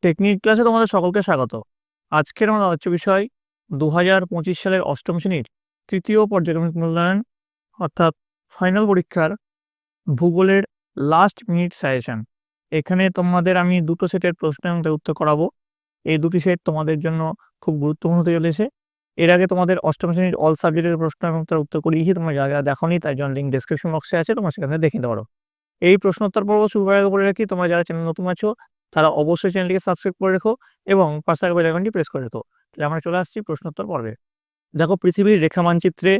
Technique ক্লাসে তোমাদের সকলকে স্বাগত। আজকের আমাদের আলোচ্য বিষয় 2025 সালের অষ্টম শ্রেণীর তৃতীয় পর্যায়ক্রমিক মূল্যায়ন অর্থাৎ ফাইনাল পরীক্ষার ভূগোলের লাস্ট মিনিট সাজেশন। এখানে তোমাদের আমি দুটো সেটের প্রশ্ন এবং তার উত্তর করাবো। এই দুটি সেট তোমাদের জন্য খুব গুরুত্বপূর্ণ হতে চলেছে। এর আগে তোমাদের অষ্টম শ্রেণীর অল সাবজেক্টের প্রশ্ন এবং তার উত্তর করিয়েছি, তোমরা যারা যারা দেখোনি তার জন্য লিঙ্ক ডেসক্রিপশন বক্সে আছে, তোমরা সেখানে দেখে নিতে পারো। এই প্রশ্নোত্তর পর্ব শুরু করার আগে বলে রাখি, তোমরা যারা চ্যানেল নতুন আছো তারা অবশ্যই চ্যানেলটিকে সাবস্ক্রাইব করে রেখো এবং পাশে থাকা বেল আইকনটি প্রেস করে রেখো। তাহলে আমরা চলে আসছি প্রশ্নোত্তর পর্বে। দেখো, পৃথিবীর রেখা মানচিত্রে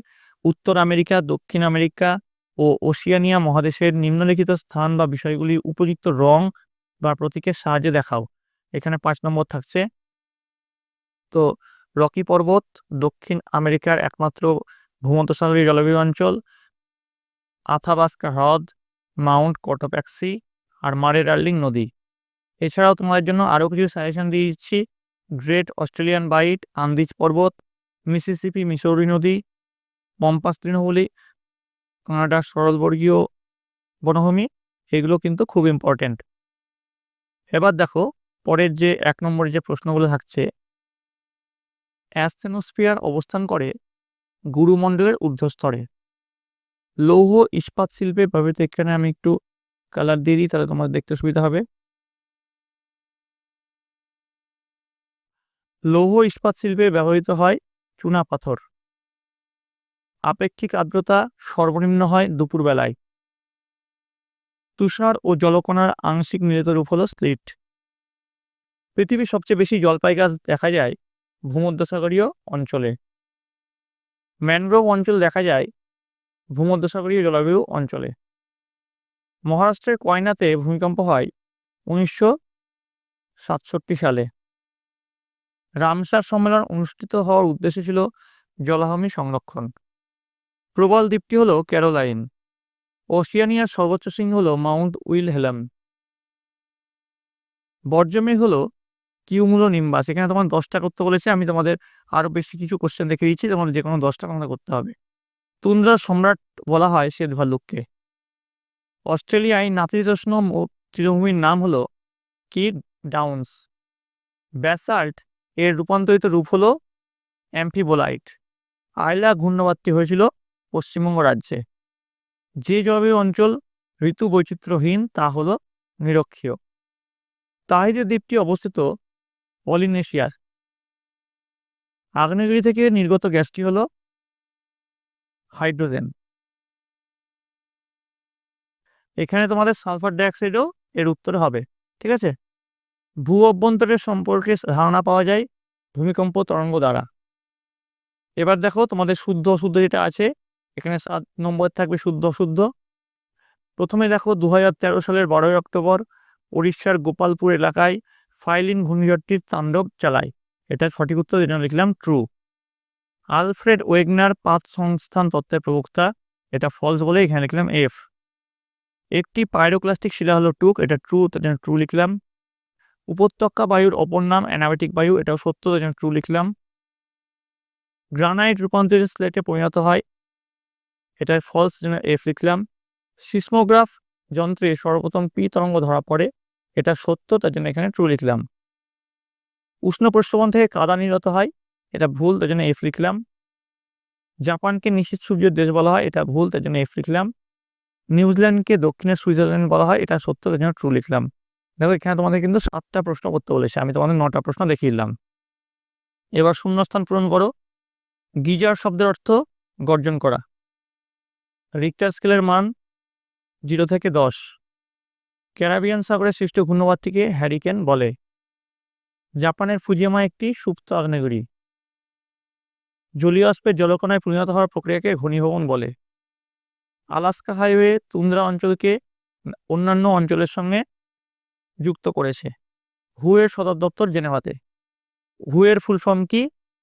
উত্তর আমেরিকা, দক্ষিণ আমেরিকা ও ওশিয়ানিয়া মহাদেশের নিম্নলিখিত স্থান বা বিষয়গুলি উপযুক্ত রং বা প্রতীকের সাহায্যে দেখাও। এখানে 5 নম্বর থাকছে। তো রকি পর্বত দক্ষিণ আমেরিকার একমাত্র ভূমধ্যসাগরীয় জলবায়ু অঞ্চল, আথাবাস্কা হ্রদ, মাউন্ট কোটাপ্যাক্সি আর মারে ডার্লিং নদী। এছাড়াও তোমাদের জন্য আরও কিছু সাজেশন দিয়ে দিচ্ছি। গ্রেট অস্ট্রেলিয়ান বাইট, আন্দিজ পর্বত, মিসিসিপি মিসৌরি নদী, পম্পাস তৃণভূমি, কানাডার সরলবর্গীয় বনভূমি, এগুলো কিন্তু খুব ইম্পর্টেন্ট। এবার দেখো পরের যে 1 নম্বরে যে প্রশ্নগুলো থাকছে। অ্যাসথেনোস্ফিয়ার অবস্থান করে গুরুমণ্ডলের ঊর্ধ্বস্তরে। লৌহ ইস্পাত শিল্পে ব্যবহৃত, এখানে আমি একটু কালার দিয়ে দিই তাহলে তোমাদের দেখতে সুবিধা হবে। লৌহ ইস্পাত শিল্পে ব্যবহৃত হয় চুনা পাথর। আপেক্ষিক আর্দ্রতা সর্বনিম্ন হয় দুপুরবেলায়। তুষার ও জলকণার আংশিক মিলিত রূপ হল স্লিট। পৃথিবীর সবচেয়ে বেশি জলপাই গাছ দেখা যায় ভূমধ্যসাগরীয় অঞ্চলে। ম্যানগ্রোভ অঞ্চল দেখা যায় ভূমধ্যসাগরীয় জলবায়ু অঞ্চলে। মহারাষ্ট্রের কয়নাতে ভূমিকম্প হয় 1967 সালে। রামসার সম্মেলন অনুষ্ঠিত হওয়ার উদ্দেশ্য ছিল জলাভূমি সংরক্ষণ। প্রবাল দ্বীপটি হল ক্যারোলাইন। ওশিয়ানিয়ার সর্বোচ্চ শৃঙ্গ হল মাউন্ট উইলহেলম। বর্জ্যমেঘ হল কিউমুলোনিম্বাস। এখানে তোমার 10টা করতে বলেছে, আমি তোমাদের আরো বেশি কিছু কোশ্চেন দেখে দিচ্ছি, তোমাদের যে কোনো 10টা তোমাদের করতে হবে। তুন্দ্রার সম্রাট বলা হয় শ্বেত ভাল্লুককে। অস্ট্রেলিয়ায় নাতিশীতোষ্ণ তৃণভূমির নাম হলো কিড ডাউন্স। ব্যাসাল্ট এর রূপান্তরিত রূপ হলো অ্যাম্ফিবোলাইট। আইলা ঘূর্ণবাদটি হয়েছিল পশ্চিমবঙ্গ রাজ্যে। যে জলবায়ু অঞ্চল ঋতু বৈচিত্র্যহীন তা হলো নিরক্ষীয়। তাহিতি দ্বীপটি অবস্থিত পলিনেশিয়ার। আগ্নেয়গিরি থেকে নির্গত গ্যাসটি হলো হাইড্রোজেন। এখানে তোমাদের সালফার ডাইঅক্সাইডও এর উত্তরে হবে। ঠিক আছে। ভূ অভ্যন্তরের সম্পর্কে ধারণা পাওয়া যায় ভূমিকম্প তরঙ্গ দ্বারা। এবার দেখো তোমাদের শুদ্ধ অশুদ্ধ যেটা আছে, এখানে 7 নম্বর থাকবে শুদ্ধ অশুদ্ধ। প্রথমে দেখো 2013 সালের 12 অক্টোবর উড়িষ্যার গোপালপুর এলাকায় ফাইলিন ঘূর্ণিঝড়টির তাণ্ডব চালায়। এটার সঠিক উত্তর যেটা লিখলাম ট্রু। আলফ্রেড ওয়েগনার পাত সংস্থান তত্ত্বের প্রবক্তা, এটা ফলস বলে এখানে লিখলাম এফ। একটি পাইরোক্লাস্টিক শিলা হলো টুক, এটা ট্রু, ট্রু লিখলাম। উপত্যকা বায়ুর অপর নাম অ্যানাবেটিক বায়ু, এটাও সত্য, ট্রু লিখলাম। গ্রানাইট রূপান্তরিত স্লেটে পরিণত হয়, এটা ফলস, এফ লিখলাম। সিসমোগ্রাফ যন্ত্রে সর্বপ্রথম পি তরঙ্গ ধরা পড়ে, এটা সত্য, তার জন্য এখানে ট্রু লিখলাম। উষ্ণ প্রস্রবণ থেকে কাদা নির্গত হয়, এটা ভুল, তার জন্য এফ লিখলাম। জাপানকে নিশীথ সূর্যের দেশ বলা হয়, এটা ভুল, তার জন্য এফ লিখলাম। নিউজিল্যান্ডকে দক্ষিণে সুইজারল্যান্ড বলা হয়, এটা সত্য, তার জন্য ট্রু লিখলাম। দেখো এখানে তোমাদের কিন্তু 7টা প্রশ্ন করতে বলেছে, আমি তোমাদের 9টা প্রশ্ন দেখিয়ে দিলাম। এবার শূন্যস্থান পূরণ করো। গিজার শব্দের অর্থ গর্জন করা। রিক্টার স্কেলের মান 0 থেকে 10। ক্যারিবিয়ান সাগরে সৃষ্ট ঘূর্ণবাদটিকে হ্যারিকেন বলে। জাপানের ফুজিয়ামা একটি সুপ্ত আগ্নেয়গিরি। জলীয় বাষ্পের জলকণায় পরিণত হওয়ার প্রক্রিয়াকে ঘনীভবন বলে। আলাস্কা হাইওয়ে তুন্দ্রা অঞ্চলকে অন্যান্য অঞ্চলের সঙ্গে যুক্ত করেছে। হু এর সদর দপ্তর জেনেভাতে। হু এর ফুল ফর্ম কি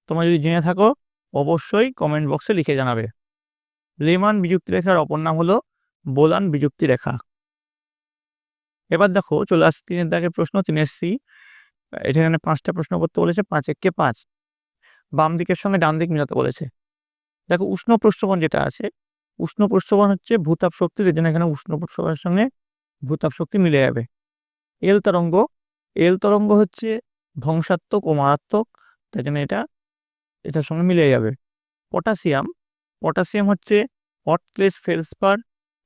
তোমরা যদি জেনে থাকো অবশ্যই কমেন্ট বক্সে লিখে জানাবে। লেমান বিযুক্তি রেখার অপর নাম হলো বোলান বিযুক্তি রেখা। এবার দেখো চলে আসছে 3-এর দাগের প্রশ্ন, 3 সি। এখানে 5টা প্রশ্ন করতে বলেছে, 5 একে 5। বাম দিকের সঙ্গে ডান দিক মিলাতে বলেছে। দেখো উষ্ণ প্রস্রবণ যেটা আছে, উষ্ণ প্রস্রবণ হচ্ছে ভূতাপ শক্তি, এর জন্য এখানে উষ্ণ প্রস্রবণের সঙ্গে ভূতাপ শক্তি মিলে যাবে। এল তরঙ্গ, এল তরঙ্গ হচ্ছে ধ্বংসাত্মক ও মারাত্মক, তাই জন্য এটার সঙ্গে মিলে যাবে। পটাশিয়াম হচ্ছে অর্থলেস ফেলস্পার,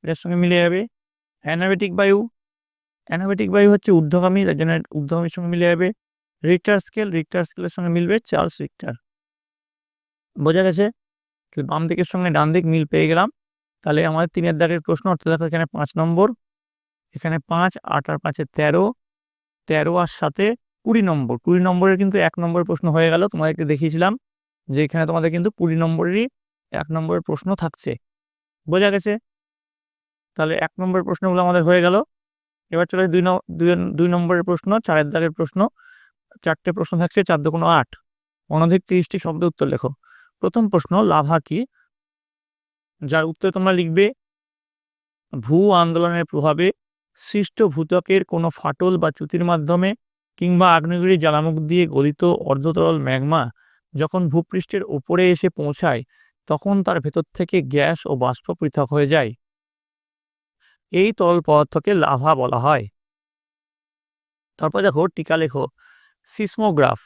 এটার সঙ্গে মিলে যাবে। অ্যানাবেটিক বায়ু হচ্ছে ঊর্ধ্বগামী, তার জন্য ঊর্ধ্বগামীর সঙ্গে মিলে যাবে। রিক্টার স্কেলের সঙ্গে মিলবে চার্লস রিক্টার। বোঝা গেছে? বাম দিকের সঙ্গে ডান দিক মিল পেয়ে গেলাম। তাহলে আমাদের 3 দাগের প্রশ্ন, অর্থাৎ দেখো এখানে 5 নম্বর, এখানে 5, 8 আর 5 13, 13 আর 7 20 নম্বর। 20 নম্বরের কিন্তু 1 নম্বরের প্রশ্ন হয়ে গেল। তোমাদেরকে দেখিয়েছিলাম যে এখানে তোমাদের কিন্তু 20 নম্বরেরই 1 নম্বরের প্রশ্ন থাকছে। বোঝা গেছে? তাহলে 1 নম্বরের প্রশ্নগুলো আমাদের হয়ে গেল। এবার চলে 2 নম্বরের প্রশ্ন, 4 দাগের প্রশ্ন। 4টে প্রশ্ন থাকছে, 4 দুগুণ 8, অনধিক 30টি শব্দ উত্তর লেখো। প্রথম প্রশ্ন, লাভা কি? যার উত্তর তোমরা লিখবে, ভূ আন্দোলনের প্রভাবে সৃষ্ট ভূত্বকের কোনো ফাটল বা চ্যুতির মাধ্যমে কিংবা আগ্নেয়গিরির জ্বালামুখ দিয়ে গলিত অর্ধতরল ম্যাগমা যখন ভূপৃষ্ঠের ওপরে এসে পৌঁছায় তখন তার ভেতর থেকে গ্যাস ও বাষ্প পৃথক হয়ে যায়। এই তরল পদার্থকে লাভা বলা হয়। তারপর দেখো, টিকা লেখো। সিসমোগ্রাফ,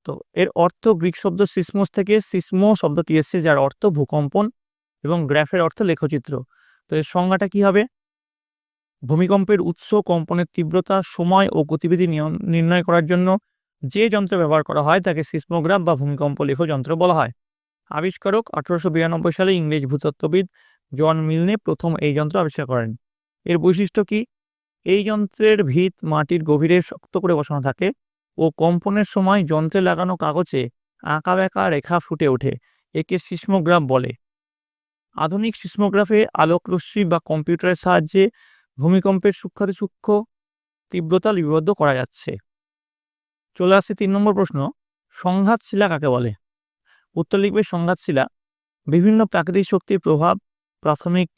তো এর অর্থ গ্রিক শব্দ সিসমোস থেকে সিসমো শব্দটি এসছে, যার অর্থ ভূকম্পন, এবং গ্রাফের অর্থ লেখচিত্র। তো এর সংজ্ঞাটা কি হবে? ভূমিকম্পের উৎস, কম্পনের তীব্রতা, সময় ও গতিবিধি নির্ণয় করার জন্য যে যন্ত্র ব্যবহার করা হয় তাকে সিসমোগ্রাফ বা ভূমিকম্প লেখ যন্ত্র বলা হয়। আবিষ্কারক 1892 সালে ইংরেজ ভূতত্ত্ববিদ জন মিলনে প্রথম এই যন্ত্র আবিষ্কার করেন। এর বৈশিষ্ট্য কি? এই যন্ত্রের ভিত মাটির গভীরে শক্ত করে বসানো থাকে ও কম্পনের সময় যন্ত্রে লাগানো কাগজে আঁকা বেঁকা রেখা ফুটে ওঠে। একে সিসমোগ্রাফ বলে। আধুনিক সিসমোগ্রাফে আলোক রশ্মি বা কম্পিউটারের সাহায্যে ভূমিকম্পের সূক্ষ্মাতি সূক্ষ্ম তীব্রতা লিপিবদ্ধ করা যাচ্ছে। চলে আসছে 3 নম্বর প্রশ্ন, সংঘাতশিলা কাকে বলে? উত্তর লিখবে, সংঘাতশিলা বিভিন্ন প্রাকৃতিক শক্তির প্রভাব, প্রাথমিক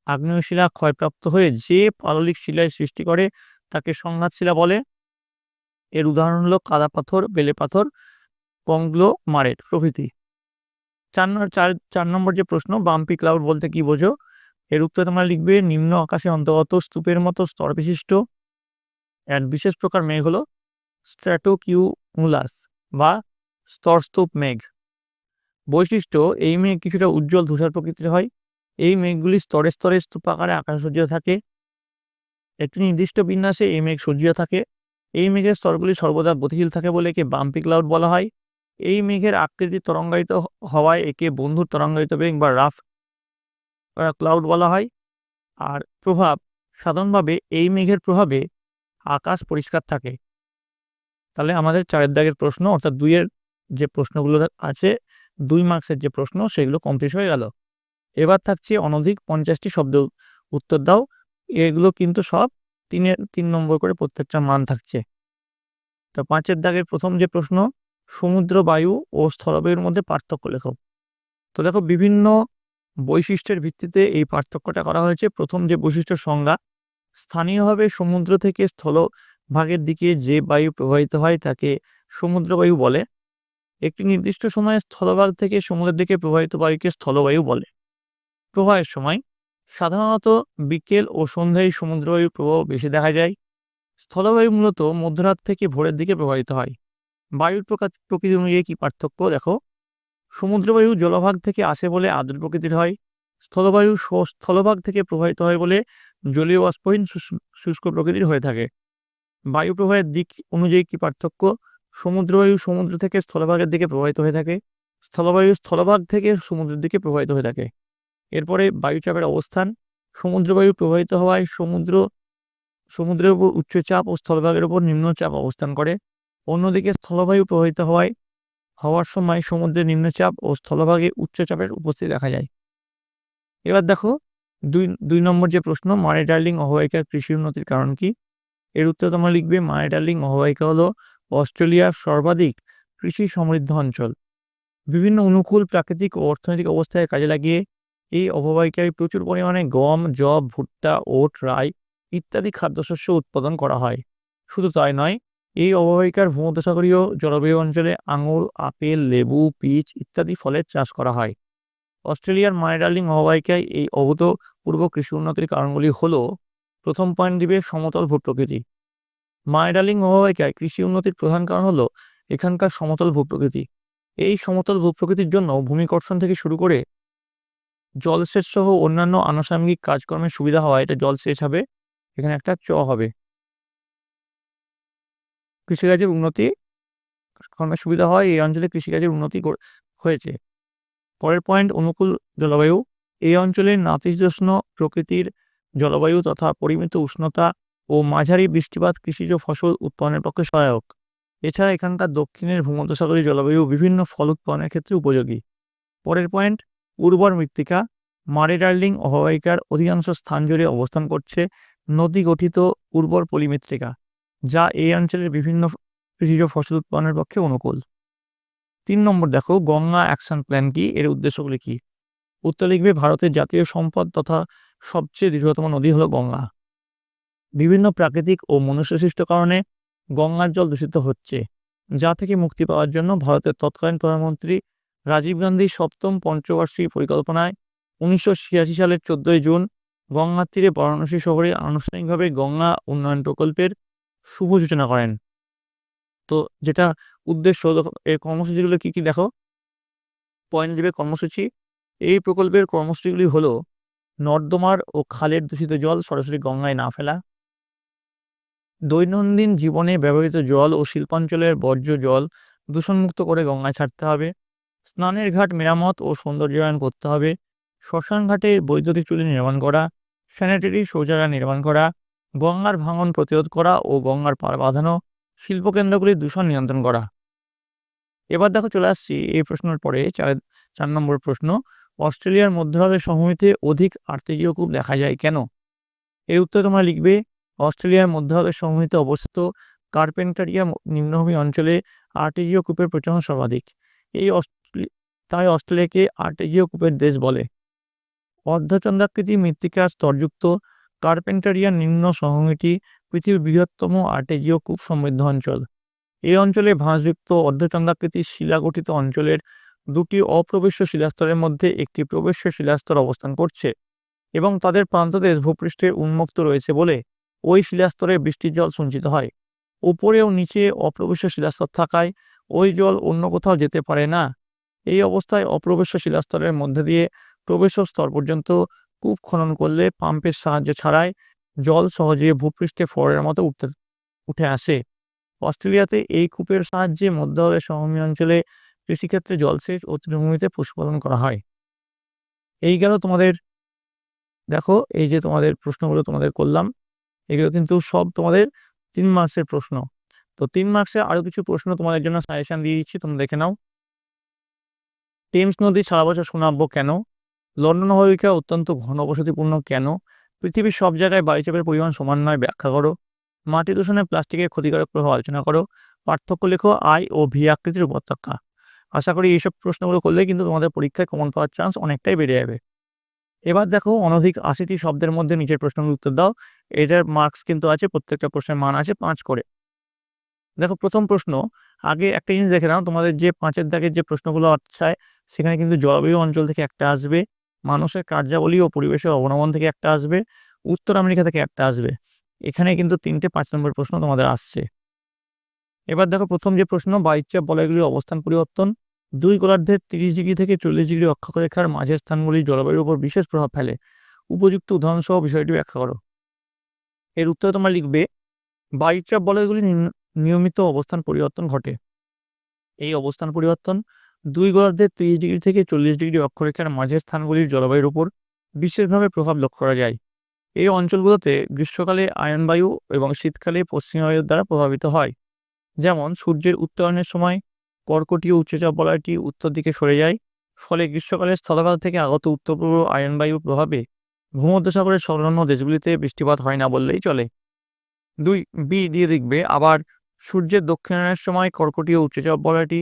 আগ্নেয়শিলা ক্ষয়প্রাপ্ত হয়ে যে পাললিক শিলায় সৃষ্টি করে তাকে সংঘাতশিলা বলে। এর উদাহরণ হলো কাদা পাথর, বেলে পাথর, কংগ্লোমারেট প্রভৃতি। 4 নম্বর যে প্রশ্ন, বাম্পি ক্লাউড বলতে কি বোঝো? এর উত্তর তোমরা লিখবে, নিম্ন আকাশে অন্তর্গত স্তূপের মতো স্তর বিশিষ্ট এক বিশেষ প্রকার মেঘ হলো স্ট্র্যাটোকিউমুলাস বা স্তরস্তূপ মেঘ। বৈশিষ্ট্য, এই মেঘ কিছুটা উজ্জ্বল ধূসর প্রকৃতির হয়। এই মেঘগুলি স্তরে স্তরে স্তূপাকারে আকাশে সজ্জিত থাকে। একটি নির্দিষ্ট বিন্যাসে এই মেঘ সজ্জিত থাকে। এই মেঘের স্তরগুলি সর্বদা গতিশীল থাকে বলে একে বাম্পি ক্লাউড বলা হয়। এই মেঘের আকৃতি তরঙ্গায়িত হওয়ায় একে বন্ধুর তরঙ্গায়িত মেঘ বা রাফ ক্লাউড বলা হয়। আর প্রভাব, সাধারণভাবে এই মেঘের প্রভাবে আকাশ পরিষ্কার থাকে। তাহলে আমাদের 4 দাগের প্রশ্ন, অর্থাৎ 2-এর যে প্রশ্নগুলো আছে, 2 মার্কসের যে প্রশ্ন, সেগুলো কমপ্লিট হয়ে গেল। এবার থাকছে অনধিক 50টি শব্দ উত্তর দাও। এগুলো কিন্তু সব 3 নম্বর করে প্রত্যেকটা মান থাকছে। তো 5 দাগের প্রথম যে প্রশ্ন, সমুদ্র বায়ু ও স্থলবায়ুর মধ্যে পার্থক্য লেখো। তো দেখো, বিভিন্ন বৈশিষ্ট্যের ভিত্তিতে এই পার্থক্যটা করা হয়েছে। প্রথম যে বৈশিষ্ট্য সংজ্ঞা, স্থানীয়ভাবে সমুদ্র থেকে স্থলভাগের দিকে যে বায়ু প্রবাহিত হয় তাকে সমুদ্র বায়ু বলে। একটি নির্দিষ্ট সময়ে স্থলভাগ থেকে সমুদ্রের দিকে প্রবাহিত বায়ুকে স্থলবায়ু বলে। প্রবাহের সময় সাধারণত বিকেল ও সন্ধ্যায় সমুদ্রবায়ুর প্রবাহ বেশি দেখা যায়। স্থলবায়ু মূলত মধ্যরাত থেকে ভোরের দিকে প্রবাহিত হয়। বায়ুর প্রকৃতি অনুযায়ী কি পার্থক্য দেখো, সমুদ্রবায়ু জলভাগ থেকে আসে বলে আর্দ্র প্রকৃতির হয়। স্থলবায়ু স্থলভাগ থেকে প্রবাহিত হয় বলে জলীয় বাষ্পহীন শুষ্ক প্রকৃতির হয়ে থাকে। বায়ু প্রবাহের দিক অনুযায়ী কি পার্থক্য, সমুদ্রবায়ু সমুদ্র থেকে স্থলভাগের দিকে প্রবাহিত হয়ে থাকে। স্থলবায়ু স্থলভাগ থেকে সমুদ্রের দিকে প্রবাহিত হয়ে থাকে। এরপরে বায়ুচাপের অবস্থান, সমুদ্রবায়ু প্রবাহিত হওয়ায় সমুদ্রের উপর উচ্চচাপ ও স্থলভাগের উপর নিম্নচাপ অবস্থান করে। অন্যদিকে স্থলবায়ু প্রবাহিত হওয়ার সময় সমুদ্রের নিম্নচাপ ও স্থলভাগে উচ্চচাপের উপস্থিতি দেখা যায়। এবার দেখো 2 নম্বর যে প্রশ্ন, মারে ডার্লিং অববাহিকার কৃষি উন্নতির কারণ কি? এর উত্তর তোমরা লিখবে, মারে ডার্লিং অববাহিকা হলো অস্ট্রেলিয়ার সর্বাধিক কৃষি সমৃদ্ধ অঞ্চল। বিভিন্ন অনুকূল প্রাকৃতিক ও অর্থনৈতিক অবস্থায় কাজে লাগিয়ে এই অববাহিকায় প্রচুর পরিমাণে গম, যব, ভুট্টা, ওট, রাই ইত্যাদি খাদ্যশস্য উৎপাদন করা হয়। শুধু তাই নয়, এই অববাহিকার ভূমধ্যসাগরীয় জলবায়ু অঞ্চলে আঙুর, আপেল, লেবু, পিচ ইত্যাদি ফলের চাষ করা হয়। অস্ট্রেলিয়ার মারে ডার্লিং অববাহিকায় এই অভূতপূর্ব কৃষি উন্নতির কারণগুলি হলো, প্রথম পয়েন্ট দিবে সমতল ভূপ্রকৃতি। মাই ডার্লিং অববাহিকায় কৃষি উন্নতির প্রধান কারণ হলো এখানকার সমতল ভূপ্রকৃতি। এই সমতল ভূপ্রকৃতির জন্য ভূমিকর্ষণ থেকে শুরু করে জলসেচ সহ অন্যান্য আনুষঙ্গিক কাজকর্মের সুবিধা হওয়া, এটা জলসেচ হবে, এখানে একটা চ হবে। কৃষিকাজের উন্নতি কর্মের সুবিধা হয়, এই অঞ্চলে কৃষিকাজের উন্নতি হয়েছে। পরের পয়েন্ট, অনুকূল জলবায়ু। এই অঞ্চলের নাতিশীতোষ্ণ প্রকৃতির জলবায়ু তথা পরিমিত উষ্ণতা ও মাঝারি বৃষ্টিপাত কৃষিজ ফসল উৎপাদনের পক্ষে সহায়ক। এছাড়া এখানকার দক্ষিণের ভূমধ্যসাগরীয় জলবায়ু বিভিন্ন ফল উৎপাদনের ক্ষেত্রে উপযোগী। পরের পয়েন্ট, উর্বর মৃত্তিকা। মারে ডার্লিং অববাহিকার অধিকাংশ স্থান জুড়ে অবস্থান করছে নদী গঠিত উর্বর পলিমৃত্তিকা, যা এই অঞ্চলের বিভিন্ন কৃষিজ ফসল উৎপাদনের পক্ষে অনুকূল। 3 নম্বর দেখো, গঙ্গা অ্যাকশন প্ল্যান কি, এর উদ্দেশ্যগুলি কি? উত্তর লিখবে, ভারতের জাতীয় সম্পদ তথা সবচেয়ে দীর্ঘতম নদী হলো গঙ্গা। বিভিন্ন প্রাকৃতিক ও মনুষ্যসৃষ্ট কারণে গঙ্গার জল দূষিত হচ্ছে, যা থেকে মুক্তি পাওয়ার জন্য ভারতের তৎকালীন প্রধানমন্ত্রী রাজীব গান্ধী 7ম পঞ্চবার্ষিকী পরিকল্পনায় 1986 সালের 14 জুন গঙ্গার তীরে বারাণসী শহরে আনুষ্ঠানিকভাবে গঙ্গা উন্নয়ন প্রকল্পের শুভ সূচনা করেন। তো যেটা উদ্দেশ্য, এর কর্মসূচিগুলো কি কি দেখো, পয়েন্ট দেবে কর্মসূচি। এই প্রকল্পের কর্মসূচিগুলি হলো নর্দমার ও খালের দূষিত জল সরাসরি গঙ্গায় না ফেলা, দৈনন্দিন জীবনে ব্যবহৃত জল ও শিল্পাঞ্চলের বর্জ্য জল দূষণমুক্ত করে গঙ্গায় ছাড়তে হবে, স্নানের ঘাট মেরামত ও সৌন্দর্যায়ন করতে হবে, শ্মশান ঘাটে বৈদ্যুতিক চুল্লি নির্মাণ করা, স্যানিটারি শৌচাগার নির্মাণ করা, গঙ্গার ভাঙন প্রতিরোধ করা ও গঙ্গার পার বাঁধানো, শিল্পকেন্দ্রগুলির দূষণ নিয়ন্ত্রণ করা। এবার দেখো চলে আসছি এই প্রশ্নের পরে 4 নম্বর প্রশ্ন, অস্ট্রেলিয়ার মধ্যভাগের সমভূমিতে অধিক আর্তেজীয় কূপ দেখা যায় কেন? এর উত্তরে তোমরা লিখবে, অস্ট্রেলিয়ার মধ্যভাগের সমভূমিতে অবস্থিত কার্পেন্টারিয়া নিম্নভূমি অঞ্চলে আর্টেজীয় কূপের প্রচলন সর্বাধিক। তাই অস্ট্রেলিয়াকে আর্টেজীয় কূপের দেশ বলে। অর্ধচন্দ্রাকৃতি মৃত্তিকা স্তরযুক্ত কার্পেন্টারিয়া নিম্ন সমভূমিটি পৃথিবীর বৃহত্তম আর্টেজীয় কূপ সমৃদ্ধ অঞ্চল। এই অঞ্চলে ভাঁজযুক্ত অর্ধচন্দ্রাকৃতি শিলাগঠিত অঞ্চলের দুটি অপ্রবেশ্য শিলাস্তরের মধ্যে একটি প্রবেশ্য শিলাস্তর অবস্থান করছে এবং তাদের প্রান্তদেশ ভূপৃষ্ঠে উন্মুক্ত রয়েছে বলে ওই শিলাস্তরে বৃষ্টির জল সঞ্চিত হয়। উপরে ও নিচে অপ্রবেশ্য শিলাস্তর থাকায় ওই জল অন্য কোথাও যেতে পারে না। এই অবস্থায় অপ্রবেশ্য শিলাস্তরের মধ্যে দিয়ে প্রবেশ্য স্তর পর্যন্ত কূপ খনন করলে পাম্পের সাহায্য ছাড়াই জল সহজে ভূপৃষ্ঠে ফোয়ারার মতো উঠে আসে। অস্ট্রেলিয়াতে এই কূপের সাহায্যে মধ্যভাগের সমভূমি অঞ্চলে কৃষিক্ষেত্রে জলসেচ ও তৃণভূমিতে পশুপালন করা হয়। এই গেল তোমাদের, দেখো এই যে তোমাদের প্রশ্নগুলো তোমাদের করলাম, এগুলো কিন্তু সব তোমাদের 3 মার্কসের প্রশ্ন। তো 3 মার্কসে আরো কিছু প্রশ্ন তোমাদের জন্য সাজেশন দিয়ে দিচ্ছি, তোমরা দেখে নাও। টেমস নদী সারা বছর সুনাব্য কেন? লন্ডন অববাহিকা অত্যন্ত ঘনবসতিপূর্ণ কেন? পৃথিবীর সব জায়গায় বায়ুচাপের পরিমাণ সমান নয়, ব্যাখ্যা করো। মাটি দূষণে প্লাস্টিকের ক্ষতিকারক প্রভাব আলোচনা করো। পার্থক্য লেখো আই ও ভি আকৃতির উপত্যকা। আশা করি এইসব প্রশ্নগুলো করলে কিন্তু তোমাদের পরীক্ষায় কমন পাওয়ার চান্স অনেকটাই বেড়ে যাবে। এবার দেখো, অনধিক 80টি শব্দের মধ্যে নিচের প্রশ্নগুলো উত্তর দাও। এটার মার্কস কিন্তু আছে, প্রত্যেকটা প্রশ্নের মান আছে 5 করে। দেখো প্রথম প্রশ্ন, আগে একটা জিনিস দেখে নাও, তোমাদের যে 5-এর দাগের যে প্রশ্নগুলো আছে সেখানে কিন্তু জলবায়ু অঞ্চল থেকে একটা আসবে, মানুষের কার্যাবলী ও পরিবেশের অবনমন থেকে একটা আসবে, উত্তর আমেরিকা থেকে একটা আসবে। এখানে কিন্তু 3টে 5 নম্বর প্রশ্ন তোমাদের আসছে। এবার দেখো প্রথম যে প্রশ্ন, বায়ুচাপ বলয়গুলির অবস্থান পরিবর্তন 2 গোলার্ধের 30 ডিগ্রি থেকে 40 ডিগ্রি অক্ষরেখার মাঝের স্থানগুলি জলবায়ুর উপর বিশেষ প্রভাব ফেলে। উপযুক্ত উদাহরণ সহ বিষয়টি ব্যাখ্যা করো। এর উত্তরে তোমরা লিখবে, বায়ুচাপ বলয়গুলি নিয়মিত অবস্থান পরিবর্তন ঘটে। এই অবস্থান পরিবর্তন 2 গোলার্ধের 30 ডিগ্রি থেকে 40 ডিগ্রি অক্ষরেখার মাঝের স্থানগুলির জলবায়ুর উপর বিশেষভাবে প্রভাব লক্ষ্য করা যায়। এই অঞ্চলগুলোতে গ্রীষ্মকালে আয়নবায়ু এবং শীতকালে পশ্চিম বায়ুর দ্বারা প্রভাবিত হয়। যেমন সূর্যের উত্তরণের সময় কর্কটীয় উচ্চচাপ বলয়টি উত্তর দিকে সরে যায়, ফলে গ্রীষ্মকালে স্থলভাগ থেকে আগত উত্তর পূর্ব আয়নবায়ুর প্রভাবে ভূমধ্যসাগরের সংলগ্ন দেশগুলিতে বৃষ্টিপাত হয় না বললেই চলে। 2 বি দিয়ে দেখবে, আবার সূর্যের দক্ষিণায়নের সময় কর্কটীয় উচ্চচাপ বলয়টি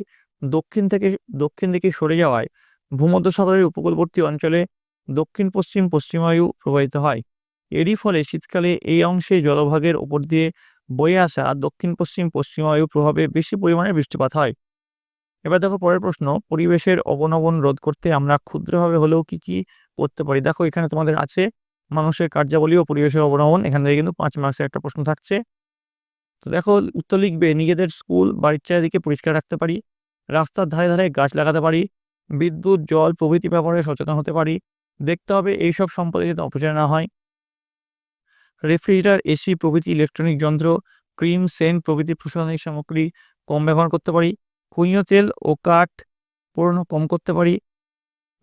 দক্ষিণ দিকে সরে যাওয়ায় ভূমধ্যসাগরের উপকূলবর্তী অঞ্চলে দক্ষিণ পশ্চিম বায়ু প্রবাহিত হয়। এরই ফলে শীতকালে এই অংশে জলভাগের ওপর দিয়ে বয়ে আসা দক্ষিণ পশ্চিম বায়ু প্রভাবে বেশি পরিমাণে বৃষ্টিপাত হয়। এবার দেখো পরের প্রশ্ন, পরিবেশের অবনমন রোধ করতে আমরা ক্ষুদ্রভাবে হলেও কি কি করতে পারি? দেখো এখানে তোমাদের আছে মানুষের কার্যাবলী ও পরিবেশের অবনমন, এখান থেকে কিন্তু 5 মার্কসের একটা প্রশ্ন থাকছে। তো দেখো উত্তর লিখবে, নিজেদের স্কুল বাড়ির চারিদিকে পরিষ্কার রাখতে পারি, রাস্তার ধারে ধারে গাছ লাগাতে পারি, বিদ্যুৎ জল প্রভৃতি ব্যাপারে সচেতন হতে পারি। দেখতে হবে এইসব সম্পদে যাতে অপচয় না হয়। রেফ্রিজারেটর, এসি প্রভৃতি ইলেকট্রনিক যন্ত্র, ক্রিম, সেন্ট প্রভৃতি প্রসাধনিক সামগ্রী কম ব্যবহার করতে পারি। খনিজ তেল ও কাঠ পোড়ানো কম করতে পারি।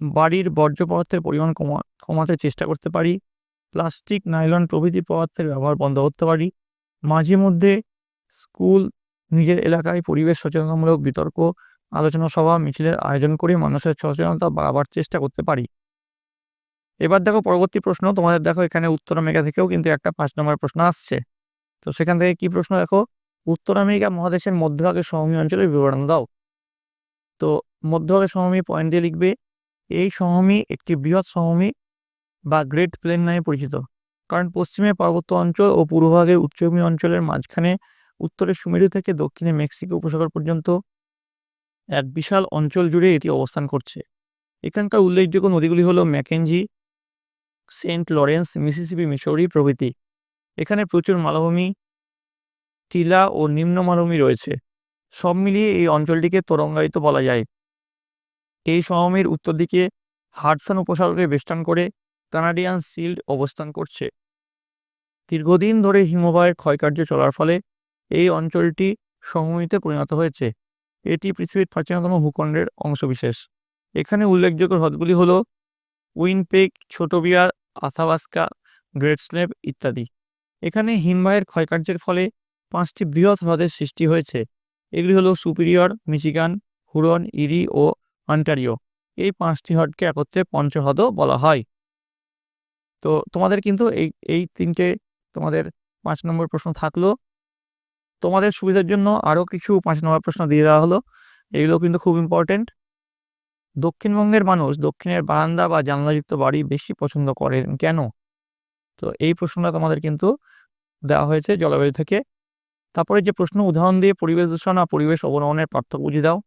বাড়ির বর্জ্য পদার্থের পরিমাণ কমাতে চেষ্টা করতে পারি। প্লাস্টিক, নাইলন প্রভৃতি পদার্থের ব্যবহার বন্ধ করতে পারি। মাঝে মধ্যে স্কুল, নিজের এলাকায় পরিবেশ সচেতনতামূলক বিতর্ক, আলোচনা সভা, মিছিলের আয়োজন করে মানুষের সচেতনতা বাড়াবার চেষ্টা করতে পারি। এবার দেখো পরবর্তী প্রশ্ন, তোমাদের দেখো এখানে উত্তর আমেরিকা থেকেও কিন্তু একটা 5 নম্বর প্রশ্ন আসছে। তো সেখান থেকে কি প্রশ্ন দেখো, উত্তর আমেরিকা মহাদেশের মধ্যভাগের সমভূমি অঞ্চলের বিবরণ দাও। তো মধ্যভাগের সমভূমি পয়েন্ট দিয়ে লিখবে, এই সমভূমি একটি বৃহৎ সমভূমি বা গ্রেট প্লেন নামে পরিচিত, কারণ পশ্চিমে পার্বত্য অঞ্চল ও পূর্বভাগের উচ্চভূমি অঞ্চলের মাঝখানে উত্তরে সুমেরু থেকে দক্ষিণে মেক্সিকো উপসাগর পর্যন্ত এক বিশাল অঞ্চল জুড়ে এটি অবস্থান করছে। এখানকার উল্লেখযোগ্য নদীগুলি হলো Mackenzie, Saint Lawrence, Mississippi, Missouri প্রভৃতি। এখানে প্রচুর মালভূমি, টিলা ও নিম্ন মালভূমি রয়েছে। সব মিলিয়ে এই অঞ্চলটিকে তরঙ্গায়িত বলা যায়। এই সমভূমির উত্তর দিকে হাডসন উপসাগরকে বেষ্টন করে কানাডিয়ান শিল্ড অবস্থান করছে। দীর্ঘদিন ধরে হিমবাহের ক্ষয়কার্য চলার ফলে এই অঞ্চলটি সমভূমিতে পরিণত হয়েছে। এটি পৃথিবীর প্রাচীনতম ভূখণ্ডের অংশবিশেষ। এখানে উল্লেখযোগ্য হ্রদগুলি হল উইনপেগ, ছোট বিয়ার, আথাবাস্কা, গ্রেট স্লেভ ইত্যাদি। এখানে হিমবাহের ক্ষয়কার্যের ফলে 5টি বৃহৎ হ্রদের সৃষ্টি হয়েছে। এগুলি হলো সুপিরিয়র, মিচিগান, হুরন, ইরি ও অন্টারিও। এই 5টি হ্রদকে একত্রে পঞ্চহ্রদও বলা হয়। তো তোমাদের কিন্তু এই 3টে তোমাদের 5 নম্বর প্রশ্ন থাকলো। তোমাদের সুবিধার জন্য আরও কিছু 5 নম্বর প্রশ্ন দিয়ে দেওয়া হলো। এগুলো কিন্তু খুব ইম্পর্টেন্ট। দক্ষিণবঙ্গের মানুষ দক্ষিণের বারান্দা বা জানলাযুক্ত বাড়ি বেশি পছন্দ করেন কেন? তো এই প্রশ্নটা তোমাদের কিন্তু দেওয়া হয়েছে জলবায়ু থেকে। তারপরে যে প্রশ্ন, উদাহরণ দিয়ে পরিবেশ দূষণ আর পরিবেশ অবনমনের পার্থক্য বুঝিয়ে দাও।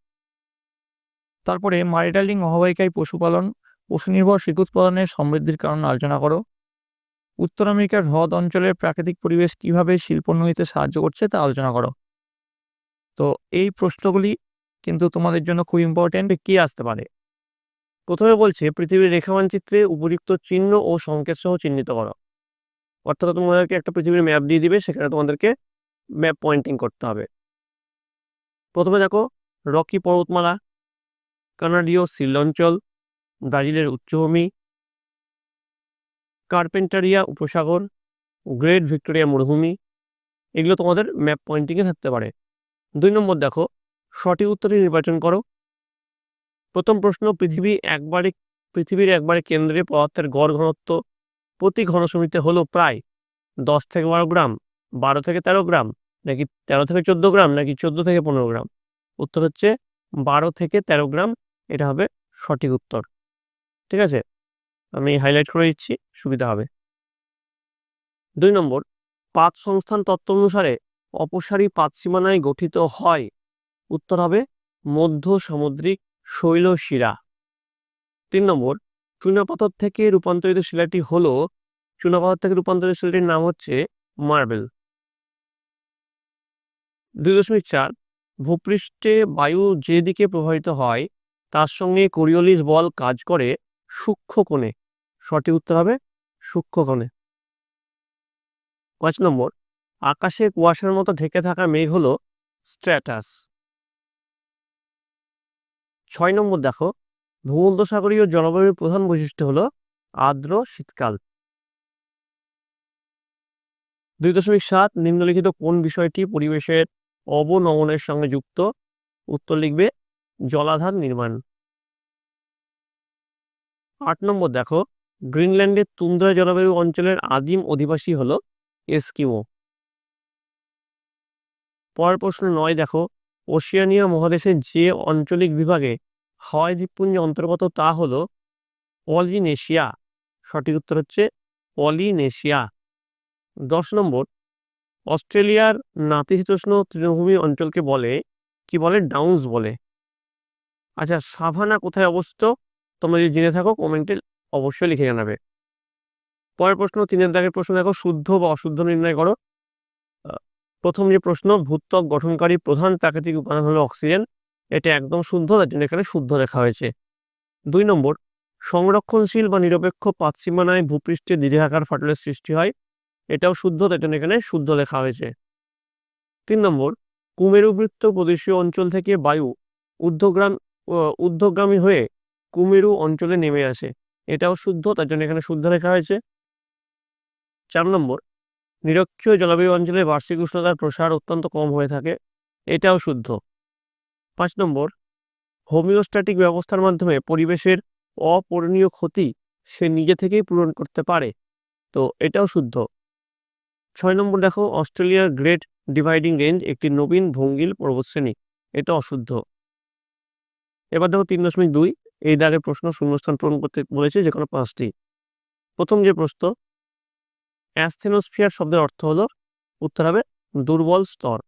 তারপরে মারিটাইলিং অববাহিকায় পশুপালন, পশু নির্ভর শিল্প উৎপাদনের সমৃদ্ধির কারণ আলোচনা করো। উত্তর আমেরিকার হ্রদ অঞ্চলের প্রাকৃতিক পরিবেশ কিভাবে শিল্পোন্নতিতে সাহায্য করছে তা আলোচনা করো। তো এই প্রশ্নগুলি কিন্তু তোমাদের জন্য খুব ইম্পর্টেন্ট। কি আসতে পারে? প্রথমে বলছে পৃথিবীর রেখা মানচিত্রে উপযুক্ত চিহ্ন ও সংকেত সহ চিহ্নিত করো। অর্থাৎ তোমাদেরকে একটা পৃথিবীর ম্যাপ দিয়ে দিবে, সেখানে তোমাদেরকে ম্যাপ পয়েন্টিং করতে হবে। প্রথমে দেখো রকি পর্বতমালা, কানাডীয় শিল্ড অঞ্চল, ব্রাজিলের উচ্চভূমি, কার্পেন্টারিয়া উপসাগর, গ্রেট ভিক্টোরিয়া মরুভূমি। এগুলো তোমাদের ম্যাপ পয়েন্টিংয়ে থাকতে পারে। 2 নম্বর দেখো সঠিক উত্তরটি নির্বাচন করো। প্রথম প্রশ্ন, পৃথিবীর একবারে কেন্দ্রে পদার্থের গড় ঘনত্ব প্রতি ঘনসেমিতে হলো প্রায় 10 থেকে 12 গ্রাম, 12 থেকে 13 গ্রাম, নাকি 13 থেকে 14 গ্রাম, নাকি 14 থেকে 15 গ্রাম? উত্তর হচ্ছে 12 থেকে 13 গ্রাম। এটা হবে সঠিক উত্তর। ঠিক আছে, আমি হাইলাইট করে দিচ্ছি, সুবিধা হবে। 2 নম্বর, পাত সংস্থান তত্ত্ব অনুসারে অপসারী পাত সীমানায় গঠিত হয়। উত্তর হবে মধ্য সামুদ্রিক শৈলশিরা। 3 নম্বর, চুনাপাথর থেকে রূপান্তরিত শিলাটির নাম হচ্ছে মার্বেল। 2.4, ভূপৃষ্ঠে বায়ু যেদিকে প্রবাহিত হয় তার সঙ্গে কোরিওলিস বল কাজ করে সূক্ষ্ম কোণে। সঠিক উত্তর হবে সূক্ষ্ম কোণে। 5 নম্বর, আকাশে কুয়াশার মতো ঢেকে থাকা মেঘ হলো স্ট্র্যাটাস। 6 নম্বর দেখো ভূমধ্যসাগরীয় জলবায়ুর প্রধান বৈশিষ্ট্য হলো আর্দ্র শীতকাল। 2.7, নিম্নলিখিত কোন বিষয়টি পরিবেশের অবনমনের সঙ্গে যুক্ত? উত্তর লিখবে জলাধার নির্মাণ। 8 নম্বর দেখো গ্রিনল্যান্ডের তুন্দ্রা জলবায়ু অঞ্চলের আদিম অধিবাসী হলো এস্কিমো। পরের প্রশ্ন 9 দেখো ওশিয়ানিয়া মহাদেশের যে আঞ্চলিক বিভাগে হাওয়াই দ্বীপপুঞ্জ অন্তর্গত তা হলো পলিনেশিয়া। সঠিক উত্তর হচ্ছে পলিনেশিয়া। 10 নম্বর, অস্ট্রেলিয়ার নাতিশীতোষ্ণ তৃণভূমি অঞ্চলকে কি বলে? ডাউন্স বলে। আচ্ছা, সাভানা কোথায় অবস্থিত? তোমরা যদি জেনে থাকো কমেন্টে অবশ্যই লিখে জানাবে। পরের প্রশ্ন 3 দাগের প্রশ্ন দেখো শুদ্ধ বা অশুদ্ধ নির্ণয় করো। প্রথম যে প্রশ্ন, ভূত্বক গঠনকারী প্রধান প্রাকৃতিক উপাদান হলো অক্সিজেন, এটা একদম শুদ্ধ, তার জন্য এখানে শুদ্ধ লেখা হয়েছে। 2 নম্বর, সংরক্ষণশীল বা নিরপেক্ষ পাতসীমানায় ভূপৃষ্ঠে দ্বিধাকার ফাটলের সৃষ্টি হয়, এটাও শুদ্ধ, তার জন্য এখানে শুদ্ধ লেখা হয়েছে। 3 নম্বর, কুমেরুবৃত্ত প্রদেশীয় অঞ্চল থেকে বায়ু ঊর্ধ্বগামী হয়ে কুমেরু অঞ্চলে নেমে আসে, এটাও শুদ্ধ, তার জন্য এখানে শুদ্ধ লেখা হয়েছে। 4 নম্বর, নিরক্ষীয় জলবায়ু অঞ্চলে বার্ষিক উষ্ণতার প্রসার অত্যন্ত কম হয়ে থাকে, এটাও শুদ্ধ। 5 নম্বর, হোমিওস্ট্যাটিক ব্যবস্থার মাধ্যমে পরিবেশের অপূরণীয় ক্ষতি সে নিজে থেকেই পূরণ করতে পারে, তো এটাও শুদ্ধ। 6 নম্বর দেখো, অস্ট্রেলিয়ার গ্রেট ডিভাইডিং রেঞ্জ একটি নবীন ভঙ্গিল পর্বতশ্রেণী, এটা অশুদ্ধ। এবার দেখো 3.2, এই দাগের প্রশ্ন শূন্যস্থান পূরণ করতে বলেছে যে কোনো 5টি। প্রথম যে প্রশ্ন, অ্যাসথেনোস্ফিয়ার শব্দের অর্থ হলো, উত্তর হবে দুর্বল স্তর।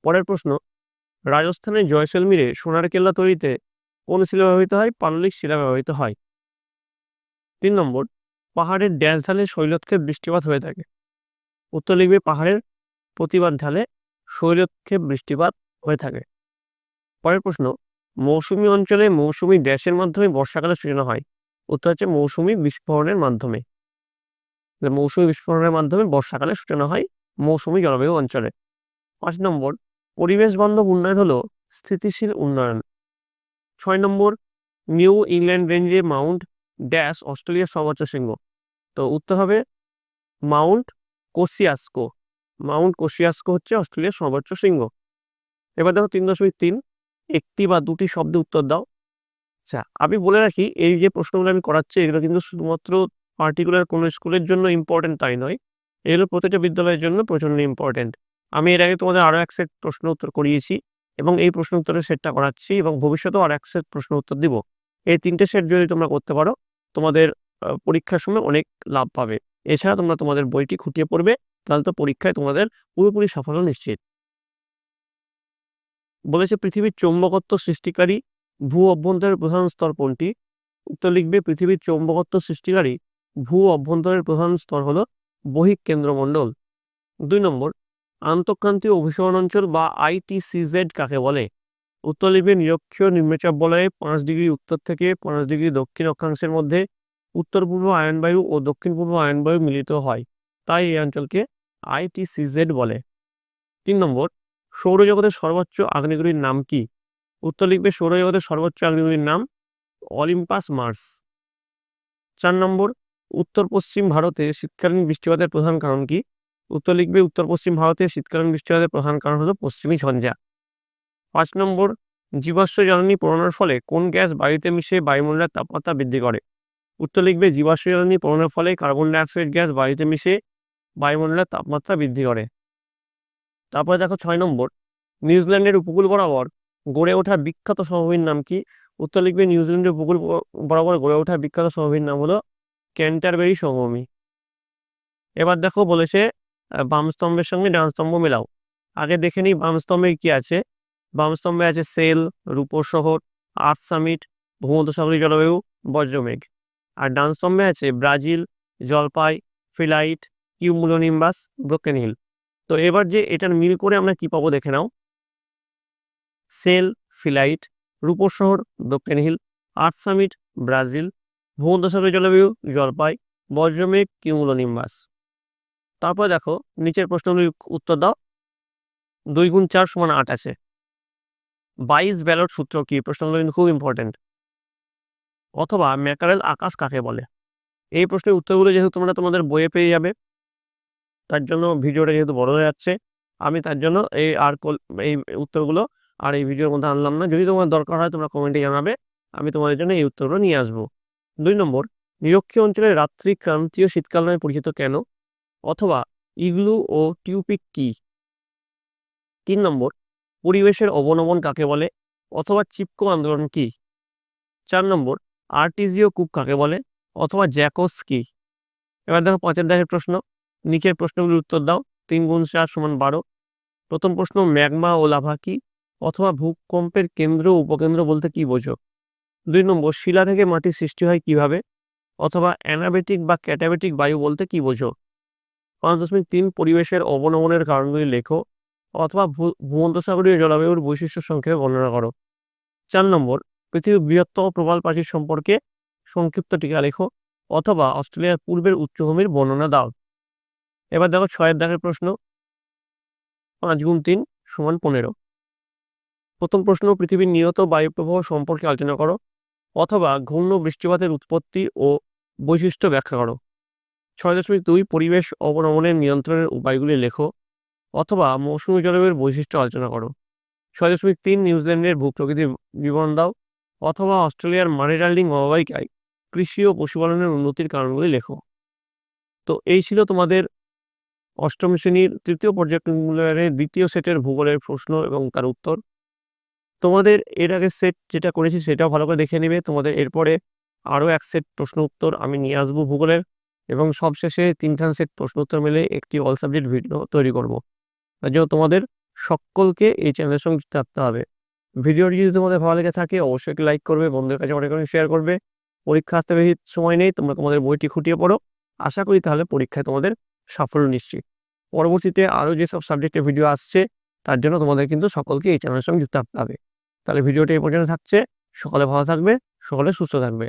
পরের প্রশ্ন, রাজস্থানের জয়সলমীরে সোনার কেল্লা তৈরিতে কোন শিলা ব্যবহৃত হয়? পাললিক শিলা ব্যবহৃত হয়। 3 নম্বর, পাহাড়ের ড্যাশ ঢালে শৈলক্ষেপ বৃষ্টিপাত হয়ে থাকে, উত্তর লিখবে পাহাড়ের প্রতিবাদ ঢালে শৈলক্ষেপ বৃষ্টিপাত হয়ে থাকে। পরের প্রশ্ন, মৌসুমী অঞ্চলে মৌসুমী ড্যাশের মাধ্যমে বর্ষাকালের সূচনা হয়, উত্তর হচ্ছে মৌসুমী বিস্ফোরণের মাধ্যমে। মৌসুমী বিস্ফোরণের মাধ্যমে বর্ষাকালের সূচনা হয় মৌসুমী জলবায়ু অঞ্চলে। 5 নম্বর, পরিবেশ বান্ধব উন্নয়ন হলো স্থিতিশীল উন্নয়ন। 6 নম্বর, নিউ ইংল্যান্ড রেঞ্জে মাউন্ট ড্যাশ অস্ট্রেলিয়ার সর্বোচ্চ শৃঙ্গ, তো উত্তর হবে মাউন্ট কোসিয়াস্কো। মাউন্ট কোসিয়াস্কো হচ্ছে অস্ট্রেলিয়ার সর্বোচ্চ শৃঙ্গ। এবার দেখো 3.3, একটি বা দুটি শব্দে উত্তর দাও। আচ্ছা, আমি বলে রাখি, এই যে প্রশ্নগুলো আমি করাচ্ছি এগুলো কিন্তু শুধুমাত্র পার্টিকুলার কোনো স্কুলের জন্য ইম্পর্টেন্ট তাই নয়, এগুলো প্রতিটা বিদ্যালয়ের জন্য প্রচণ্ড ইম্পর্টেন্ট। আমি এর আগে তোমাদের আরও এক সেট প্রশ্ন উত্তর করিয়েছি এবং এই প্রশ্ন উত্তরের সেটটা করাচ্ছি এবং ভবিষ্যতেও আর এক সেট প্রশ্ন উত্তর দিব। এই 3টে সেট যদি তোমরা করতে পারো, তোমাদের পরীক্ষার সময় অনেক লাভ পাবে। এছাড়া তোমরা তোমাদের বইটি খুঁটিয়ে পড়বে, তাহলে তো পরীক্ষায় তোমাদের পুরোপুরি সাফল্য নিশ্চিত। বলেছে পৃথিবীর চৌম্বকত্ব সৃষ্টিকারী ভূ অভ্যন্তরের প্রধান স্তর কোনটি? উত্তর লিখবে পৃথিবীর চৌম্বকত্ব সৃষ্টিকারী ভূ অভ্যন্তরের প্রধান স্তর হলো বহিঃকেন্দ্রমণ্ডল। 2 নম্বর, আন্তঃক্রান্তীয় অভিসরণ অঞ্চল বা ITCZ কাকে বলে? উত্তর লিখবে নিরক্ষীয় নিম্নচাপ বলয়ে 5 ডিগ্রি উত্তর থেকে 5 ডিগ্রি দক্ষিণ অক্ষাংশের মধ্যে উত্তর পূর্ব আয়নবায়ু ও দক্ষিণ পূর্ব আয়নবায়ু মিলিত হয়, তাই এই অঞ্চলকে ITCZ বলে। 3 নম্বর, সৌরজগতের সর্বোচ্চ আগ্নেয়গিরির নাম কি? উত্তর লিখবে সৌরজগতের সর্বোচ্চ আগ্নেয়গিরির নাম অলিম্পাস মার্স। 4 নম্বর, উত্তর পশ্চিম ভারতে শীতকালীন বৃষ্টিপাতের প্রধান কারণ কি? উত্তর লিখবে উত্তর পশ্চিম ভারতে শীতকালীন বৃষ্টিপাতের প্রধান কারণ হলো পশ্চিমী ঝঞ্ঝা। 5 নম্বর, জীবাশ্ম জ্বালানি পোড়ানোর ফলে কোন গ্যাস বায়ুতে মিশে বায়ুমণ্ডলের তাপমাত্রা বৃদ্ধি করে? উত্তর লিখবে জীবাশ্ম জ্বালানি পোড়ানোর ফলে কার্বন ডাইঅক্সাইড গ্যাস বায়ুতে মিশে বায়ুমণ্ডলের তাপমাত্রা বৃদ্ধি করে। তারপরে দেখো 6 নম্বর, নিউজিল্যান্ডের উপকূল বরাবর গড়ে ওঠা বিখ্যাত সমভূমির নাম কি? উত্তর লিখবে নিউজিল্যান্ডের উপকূল বরাবর গড়ে ওঠা বিখ্যাত সমভূমির নাম হলো ক্যান্টারবেরি সমভূমি। এবার দেখো বলেছে বাম স্তম্ভের সঙ্গে ডান স্তম্ভ মেলাও। আগে দেখে নিই বাম স্তম্ভে কি আছে। বাম স্তম্ভে আছে সেল, রূপর শহর, আর্থ সামিট, ভূমধ্যসাগরীয় জলবায়ু, বজ্রমেঘ। আর ডান স্তম্ভে আছে ব্রাজিল, জলপাই, ফিলাইট, কিউমুলোনিম্বাস, ব্রোকেন হিল। তো এবার যে এটার মিল করে আমরা কি পাবো দেখে নাও। সেল, ফিলাইট, রূপর শহর, ব্রোকেন হিল, আর্থ সামিট, ব্রাজিল, ভূমধ্যসাগরীয় জলবায়ু, জলপাই, বজ্রমেঘ, কিউমুলোনিম্বাস। তারপর দেখো নিচের প্রশ্নগুলির উত্তর দাও। 2 × 4 = 8 আছে। 22 ব্যালট সূত্র কি? প্রশ্নগুলো কিন্তু খুব ইম্পর্টেন্ট। অথবা ম্যাকারেল আকাশ কাকে বলে? এই প্রশ্নের উত্তরগুলো যেহেতু তোমরা তোমাদের বইয়ে পেয়ে যাবে, তার জন্য ভিডিওটা যেহেতু বড় হয়ে যাচ্ছে, আমি তার জন্য এই উত্তরগুলো আর এই ভিডিওর মধ্যে আনলাম না। যদি তোমার দরকার হয় তোমরা কমেন্টে জানাবে, আমি তোমাদের জন্য এই উত্তরগুলো নিয়ে আসবো। 2 নম্বর, নিরক্ষীয় অঞ্চলের রাত্রি ক্রান্তীয় শীতকাল নামে পরিচিত কেন? অথবা ইগলু ও টিউপিক কি? 3 নম্বর, পরিবেশের অবনমন কাকে বলে? অথবা চিপকো আন্দোলন কি? 4 নম্বর, আর্টিজিও কূপ কাকে বলে? অথবা জ্যাকোস কি? এবার দেখো 5 দাগের প্রশ্ন, নিচের প্রশ্নগুলির উত্তর দাও। 3 × 4 = 12। প্রথম প্রশ্ন, ম্যাগমা ও লাভা কি? অথবা ভূকম্পের কেন্দ্র ও উপকেন্দ্র বলতে কি বোঝো? 2 নম্বর, শিলা থেকে মাটির সৃষ্টি হয় কিভাবে? অথবা অ্যানাবেটিক বা ক্যাটাবেটিক বায়ু বলতে কি বোঝো? 5.3 পরিবেশের অবনমনের কারণগুলি লেখো অথবা ভূমধ্যসাগরীয় জলবায়ুর বৈশিষ্ট্য সংক্ষেপে বর্ণনা করো। 4 নম্বর, পৃথিবীর বৃহত্তম প্রবাল প্রাচীর সম্পর্কে সংক্ষিপ্ত টিকা লেখো অথবা অস্ট্রেলিয়ার পূর্বের উচ্চভূমির বর্ণনা দাও। এবার দেখো 6 দাগের প্রশ্ন, 5 গুণ 3 সমান 15। প্রথম প্রশ্ন, পৃথিবীর নিয়ত বায়ুপ্রবাহ সম্পর্কে আলোচনা করো অথবা ঘূর্ণ বৃষ্টিপাতের উৎপত্তি ও বৈশিষ্ট্য ব্যাখ্যা করো। 6.2 পরিবেশ অবনমনের নিয়ন্ত্রণের উপায়গুলি লেখো অথবা মৌসুমী জলবায়ুর বৈশিষ্ট্য আলোচনা করো। 6.3 নিউজিল্যান্ডের ভূপ্রকৃতির বিবরণ দাও অথবা অস্ট্রেলিয়ার মারিটার্লিং অববাহিকায় কৃষি ও পশুপালনের উন্নতির কারণগুলি লেখো। তো এই ছিল তোমাদের অষ্টম শ্রেণীর তৃতীয় পর্যায়ক্রমের দ্বিতীয় সেটের ভূগোলের প্রশ্ন এবং তার উত্তর। তোমাদের এর আগে সেট যেটা করেছি সেটাও ভালো করে দেখে নেবে। তোমাদের এরপরে আরও এক সেট প্রশ্ন উত্তর আমি নিয়ে আসবো ভূগোলের, এবং সবশেষে 3খান সেট প্রশ্ন উত্তর মিলে একটি অল সাবজেক্ট ভিডিও তৈরি করব। তার জন্য তোমাদের সকলকে এই চ্যানেলের সঙ্গে থাকতে হবে। ভিডিওটি যদি তোমাদের ভালো লেগে থাকে অবশ্যই একটি লাইক করবে, বন্ধুদের কাছে অনেক শেয়ার করবে। পরীক্ষা আসতে বেশি সময় নেই, তোমরা তোমাদের বইটি খুঁটিয়ে পড়ো। আশা করি তাহলে পরীক্ষায় তোমাদের সাফল্য নিশ্চিত। পরবর্তীতে আরও যেসব সাবজেক্টের ভিডিও আসছে তার জন্য তোমাদের কিন্তু সকলকে এই চ্যানেলের সঙ্গে যুক্ত থাকতে হবে। তাহলে ভিডিওটি এই পর্যন্ত থাকছে। সকলে ভালো থাকবে, সকলে সুস্থ থাকবে।